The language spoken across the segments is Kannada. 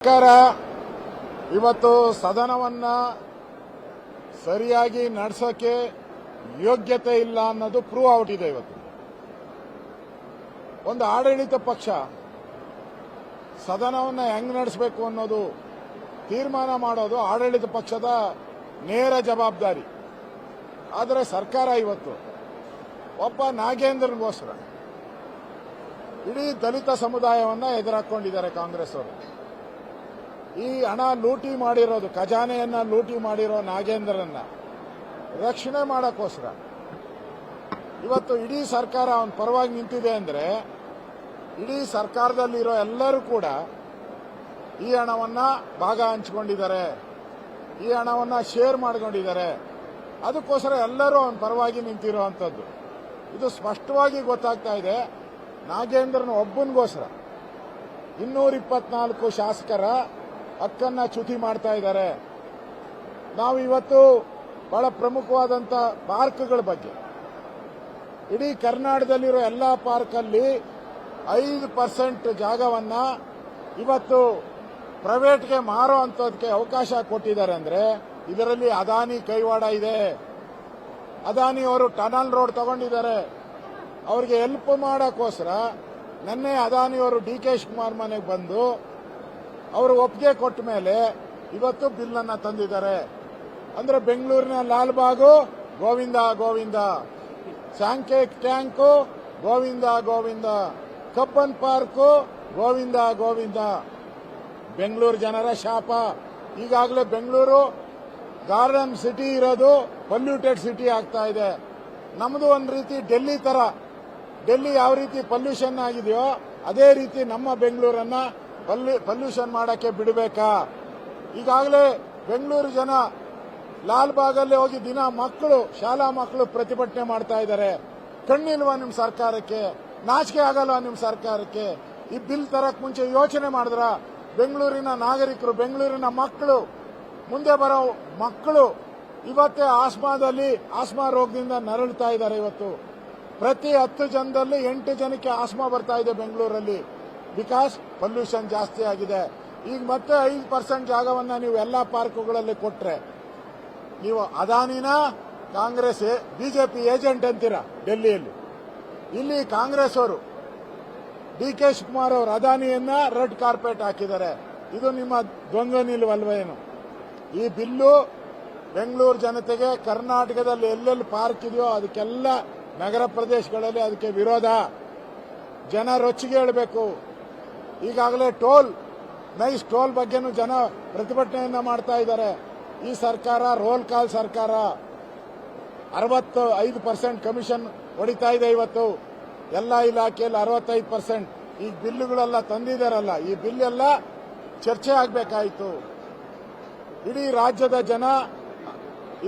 ಸರ್ಕಾರ ಇವತ್ತು ಸದನವನ್ನ ಸರಿಯಾಗಿ ನಡೆಸೋಕೆ ಯೋಗ್ಯತೆ ಇಲ್ಲ ಅನ್ನೋದು ಪ್ರೂವ್ ಔಟ್ ಇದೆ. ಇವತ್ತು ಒಂದು ಆಡಳಿತ ಪಕ್ಷ ಸದನವನ್ನ ಹೆಂಗ್ ನಡೆಸಬೇಕು ಅನ್ನೋದು ತೀರ್ಮಾನ ಮಾಡೋದು ಆಡಳಿತ ಪಕ್ಷದ ನೇರ ಜವಾಬ್ದಾರಿ. ಆದರೆ ಸರ್ಕಾರ ಇವತ್ತು ಒಬ್ಬ ನಾಗೇಂದ್ರನಿಗೋಸ್ಕರ ಇಡೀ ದಲಿತ ಸಮುದಾಯವನ್ನ ಎದುರಾಕೊಂಡಿದ್ದಾರೆ ಕಾಂಗ್ರೆಸ್ ಅವರು. ಈ ಹಣ ಲೂಟಿ ಮಾಡಿರೋದು, ಖಜಾನೆಯನ್ನ ಲೂಟಿ ಮಾಡಿರೋ ನಾಗೇಂದ್ರನ್ನ ರಕ್ಷಣೆ ಮಾಡೋಕ್ಕೋಸ್ಕರ ಇವತ್ತು ಇಡೀ ಸರ್ಕಾರ ಅವನ ಪರವಾಗಿ ನಿಂತಿದೆ ಅಂದ್ರೆ ಇಡೀ ಸರ್ಕಾರದಲ್ಲಿರೋ ಎಲ್ಲರೂ ಕೂಡ ಈ ಹಣವನ್ನ ಭಾಗ ಹಂಚಿಕೊಂಡಿದ್ದಾರೆ, ಈ ಹಣವನ್ನ ಶೇರ್ ಮಾಡ್ಕೊಂಡಿದ್ದಾರೆ. ಅದಕ್ಕೋಸ್ಕರ ಎಲ್ಲರೂ ಅವನ ಪರವಾಗಿ ನಿಂತಿರುವಂತದ್ದು ಇದು ಸ್ಪಷ್ಟವಾಗಿ ಗೊತ್ತಾಗ್ತಾ ಇದೆ. ನಾಗೇಂದ್ರನ ಒಬ್ಬನಿಗೋಸ್ಕರ 224 ಶಾಸಕರ ಹಕ್ಕನ್ನ ಚ್ಯುತಿ ಮಾಡ್ತಾ ಇದ್ದಾರೆ. ನಾವು ಇವತ್ತು ಬಹಳ ಪ್ರಮುಖವಾದಂತ ಪಾರ್ಕ್ಗಳ ಬಗ್ಗೆ, ಇಡೀ ಕರ್ನಾಟಕದಲ್ಲಿರೋ ಎಲ್ಲಾ ಪಾರ್ಕಲ್ಲಿ 5% ಜಾಗವನ್ನ ಇವತ್ತು ಪ್ರೈವೇಟ್ಗೆ ಮಾರೋ ಅಂತದಕ್ಕೆ ಅವಕಾಶ ಕೊಟ್ಟಿದ್ದಾರೆ. ಅಂದ್ರೆ ಇದರಲ್ಲಿ ಅದಾನಿ ಕೈವಾಡ ಇದೆ. ಅದಾನಿ ಅವರು ಟನಲ್ ರೋಡ್ ತಗೊಂಡಿದ್ದಾರೆ. ಅವರಿಗೆ ಹೆಲ್ಪ್ ಮಾಡೋಕ್ಕೋಸ್ಕರ ನಿನ್ನೆ ಅದಾನಿ ಅವರು ಡಿ.ಕೆ. ಶಿವಕುಮಾರ್ ಮನೆಗೆ ಬಂದು ಅವರು ಒಪ್ಪಿಗೆ ಕೊಟ್ಟ ಮೇಲೆ ಇವತ್ತು ಬಿಲ್ ಅನ್ನ ತಂದಿದ್ದಾರೆ. ಅಂದ್ರೆ ಬೆಂಗಳೂರಿನ Lalbagh Govinda Govinda, Sankey tank Govinda Govinda, Cubbon park Govinda Govinda. Bengaluru ಜನರ ಶಾಪ. ಈಗಾಗಲೇ ಬೆಂಗಳೂರು ಗಾರ್ಡನ್ ಸಿಟಿ ಇರೋದು ಪೊಲ್ಯೂಟೆಡ್ ಸಿಟಿ ಆಗ್ತಾ ಇದೆ. ನಮ್ದು ಒಂದು ರೀತಿ ಡೆಲ್ಲಿ ತರ. ಡೆಲ್ಲಿ ಯಾವ ರೀತಿ ಪೊಲ್ಯೂಷನ್ ಆಗಿದೆಯೋ ಅದೇ ರೀತಿ ನಮ್ಮ ಬೆಂಗಳೂರನ್ನ ಪೊಲ್ಯೂಷನ್ ಮಾಡಕ್ಕೆ ಬಿಡಬೇಕಾ? ಈಗಾಗಲೇ ಬೆಂಗಳೂರು ಜನ ಲಾಲ್ಬಾಗಲ್ಲಿ ಹೋಗಿ ದಿನ ಮಕ್ಕಳು, ಶಾಲಾ ಮಕ್ಕಳು ಪ್ರತಿಭಟನೆ ಮಾಡ್ತಾ ಇದ್ದಾರೆ. ಕಣ್ಣಿಲ್ವಾ ನಿಮ್ ಸರ್ಕಾರಕ್ಕೆ? ನಾಚಿಕೆ ಆಗಲ್ವಾ ನಿಮ್ ಸರ್ಕಾರಕ್ಕೆ? ಈ ಬಿಲ್ ತರಕ್ ಮುಂಚೆ ಯೋಚನೆ ಮಾಡಿದ್ರ? ಬೆಂಗಳೂರಿನ ನಾಗರಿಕರು, ಬೆಂಗಳೂರಿನ ಮಕ್ಕಳು, ಮುಂದೆ ಬರೋ ಮಕ್ಕಳು ಇವತ್ತೇ ಆಸ್ಮಾ ರೋಗದಿಂದ ನರಳುತ್ತಾ ಇದ್ದಾರೆ. ಇವತ್ತು ಪ್ರತಿ 10 ಜನದಲ್ಲಿ 8 ಜನಕ್ಕೆ ಆಸ್ಮಾ ಬರ್ತಾ ಇದೆ ಬೆಂಗಳೂರಲ್ಲಿ. ಬಿಕಾಸ್ ಪೊಲ್ಯೂಷನ್ ಜಾಸ್ತಿ ಆಗಿದೆ. ಈಗ ಮತ್ತೆ 5% ಜಾಗವನ್ನ ನೀವು ಎಲ್ಲಾ ಪಾರ್ಕ್ಗಳಲ್ಲಿ ಕೊಟ್ರೆ ನೀವು ಅದಾನಿನ ಕಾಂಗ್ರೆಸ್ ಬಿಜೆಪಿ ಏಜೆಂಟ್ ಅಂತೀರಾ ಡೆಲ್ಲಿಯಲ್ಲಿ. ಇಲ್ಲಿ ಕಾಂಗ್ರೆಸ್ ಅವರು ಡಿ.ಕೆ. ಶಿವಕುಮಾರ್ ಅವರು ಅದಾನಿಯನ್ನ ರೆಡ್ ಕಾರ್ಪೆಟ್ ಹಾಕಿದ್ದಾರೆ. ಇದು ನಿಮ್ಮ ದ್ವಂದ್ವ ನಿಲುವಲ್ವೇನು? ಈ ಬಿಲ್ಲು ಬೆಂಗಳೂರು ಜನತೆಗೆ ಕರ್ನಾಟಕದಲ್ಲಿ ಎಲ್ಲೆಲ್ಲಿ ಪಾರ್ಕ್ ಇದೆಯೋ ಅದಕ್ಕೆಲ್ಲ ನಗರ ಪ್ರದೇಶಗಳಲ್ಲಿ ಅದಕ್ಕೆ ವಿರೋಧ. ಜನ ರೊಚ್ಚಿಗೆ ಹೇಳಬೇಕು. ಈಗಾಗಲೇ ನೈಸ್ ಟೋಲ್ ಬಗ್ಗೆನೂ ಜನ ಪ್ರತಿಭಟನೆಯನ್ನ ಮಾಡ್ತಾ ಇದ್ದಾರೆ. ಈ ಸರ್ಕಾರ ರೋಲ್ ಕಾಲ್ ಸರ್ಕಾರ. 65% ಕಮಿಷನ್ ಹೊಡಿತಾ ಇದೆ. ಇವತ್ತು ಎಲ್ಲ ಇಲಾಖೆಯಲ್ಲಿ 65%. ಈ ಬಿಲ್ಲುಗಳೆಲ್ಲ ತಂದಿದ್ದಾರಲ್ಲ, ಈ ಬಿಲ್ ಎಲ್ಲ ಚರ್ಚೆ ಆಗಬೇಕಾಯಿತು. ಇಡೀ ರಾಜ್ಯದ ಜನ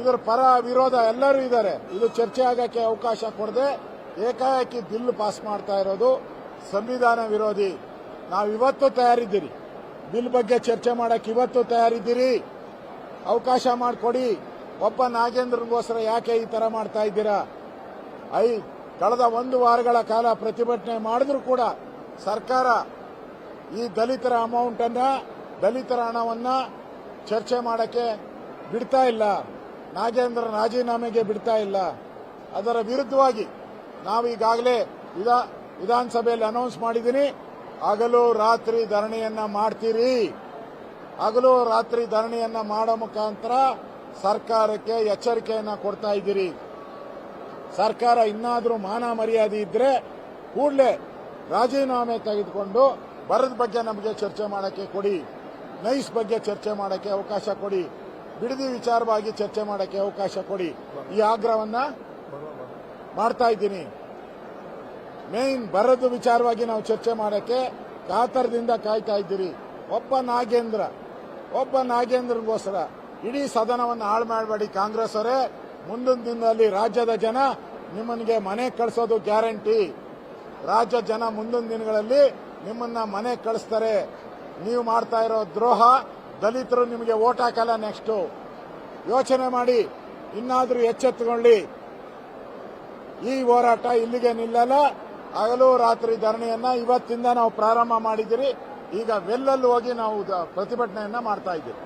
ಇದರ ಪರ ವಿರೋಧ ಎಲ್ಲರೂ ಇದ್ದಾರೆ. ಇದು ಚರ್ಚೆ ಆಗಕ್ಕೆ ಅವಕಾಶ ಕೊಡದೆ ಏಕಾಏಕಿ ಬಿಲ್ ಪಾಸ್ ಮಾಡ್ತಾ ಇರೋದು ಸಂವಿಧಾನ ವಿರೋಧಿ. ನಾವು ಇವತ್ತು ತಯಾರಿದ್ದೀರಿ, ಬಿಲ್ ಬಗ್ಗೆ ಚರ್ಚೆ ಮಾಡಕ್ಕೆ ಇವತ್ತು ತಯಾರಿದ್ದೀರಿ. ಅವಕಾಶ ಮಾಡಿಕೊಡಿ. ಒಬ್ಬ ನಾಗೇಂದ್ರನಿಗೋಸ್ಕರ ಯಾಕೆ ಈ ತರ ಮಾಡ್ತಾ ಇದ್ದೀರಾ? ಕಳೆದ 1 ವಾರಗಳ ಕಾಲ ಪ್ರತಿಭಟನೆ ಮಾಡಿದ್ರೂ ಕೂಡ ಸರ್ಕಾರ ಈ ದಲಿತರ ದಲಿತರ ಹಣವನ್ನ ಚರ್ಚೆ ಮಾಡಕ್ಕೆ ಬಿಡ್ತಾ ಇಲ್ಲ. ನಾಗೇಂದ್ರ ರಾಜೀನಾಮೆಗೆ ಬಿಡ್ತಾ ಇಲ್ಲ. ಅದರ ವಿರುದ್ಧವಾಗಿ ನಾವು ಈಗಾಗಲೇ ವಿಧಾನಸಭೆಯಲ್ಲಿ ಅನೌನ್ಸ್ ಮಾಡಿದ್ದೀನಿ, ಹಗಲು ರಾತ್ರಿ ಧರಣಿಯನ್ನ ಮಾಡ್ತೀರಿ. ಹಗಲು ರಾತ್ರಿ ಧರಣಿಯನ್ನ ಮಾಡೋ ಮುಖಾಂತರ ಸರ್ಕಾರಕ್ಕೆ ಎಚ್ಚರಿಕೆಯನ್ನ ಕೊಡ್ತಾ ಇದ್ದೀರಿ. ಸರ್ಕಾರ ಇನ್ನಾದರೂ ಮಾನ ಮರ್ಯಾದೆ ಇದ್ರೆ ಕೂಡಲೇ ರಾಜೀನಾಮೆ ತೆಗೆದುಕೊಂಡು ಬರದ ಬಗ್ಗೆ ನಮಗೆ ಚರ್ಚೆ ಮಾಡಕ್ಕೆ ಕೊಡಿ. ನೈಸ್ ಬಗ್ಗೆ ಚರ್ಚೆ ಮಾಡಕ್ಕೆ ಅವಕಾಶ ಕೊಡಿ. ಬಿಡದಿ ವಿಚಾರವಾಗಿ ಚರ್ಚೆ ಮಾಡಕ್ಕೆ ಅವಕಾಶ ಕೊಡಿ. ಈ ಆಗ್ರಹವನ್ನ ಮಾಡ್ತಾ ಇದ್ದೀನಿ. ಮೇನ್ ಬರದ ವಿಚಾರವಾಗಿ ನಾವು ಚರ್ಚೆ ಮಾಡಕ್ಕೆ ಕಾತರದಿಂದ ಕಾಯ್ತಾ ಇದ್ದೀರಿ. ಒಬ್ಬ ನಾಗೇಂದ್ರನಿಗೋಸ್ಕರ ಇಡೀ ಸದನವನ್ನು ಹಾಳು ಮಾಡಬೇಡಿ ಕಾಂಗ್ರೆಸ್ ಅವರೇ. ಮುಂದಿನ ದಿನದಲ್ಲಿ ರಾಜ್ಯದ ಜನ ನಿಮ್ಮನಿಗೆ ಮನೆ ಕಳಿಸೋದು ಗ್ಯಾರಂಟಿ. ರಾಜ್ಯ ಜನ ಮುಂದಿನ ದಿನಗಳಲ್ಲಿ ನಿಮ್ಮನ್ನ ಮನೆ ಕಳಿಸ್ತಾರೆ. ನೀವು ಮಾಡ್ತಾ ಇರೋ ದ್ರೋಹ, ದಲಿತರು ನಿಮಗೆ ವೋಟ್ ಹಾಕಲ್ಲ. ನೆಕ್ಸ್ಟ್ ಯೋಚನೆ ಮಾಡಿ, ಇನ್ನಾದ್ರೂ ಎಚ್ಚೆತ್ತುಕೊಳ್ಳಿ. ಈ ಹೋರಾಟ ಇಲ್ಲಿಗೆ ನಿಲ್ಲಲ್ಲ. ಹಗಲು ರಾತ್ರಿ ಧರಣಿಯನ್ನ ಇವತ್ತಿಂದ ನಾವು ಪ್ರಾರಂಭ ಮಾಡಿದಿರಿ. ಈಗ ವೆಲ್ಲಲ್ಲಿ ಹೋಗಿ ನಾವು ಪ್ರತಿಭಟನೆಯನ್ನ ಮಾಡ್ತಾ ಇದ್ದೀವಿ.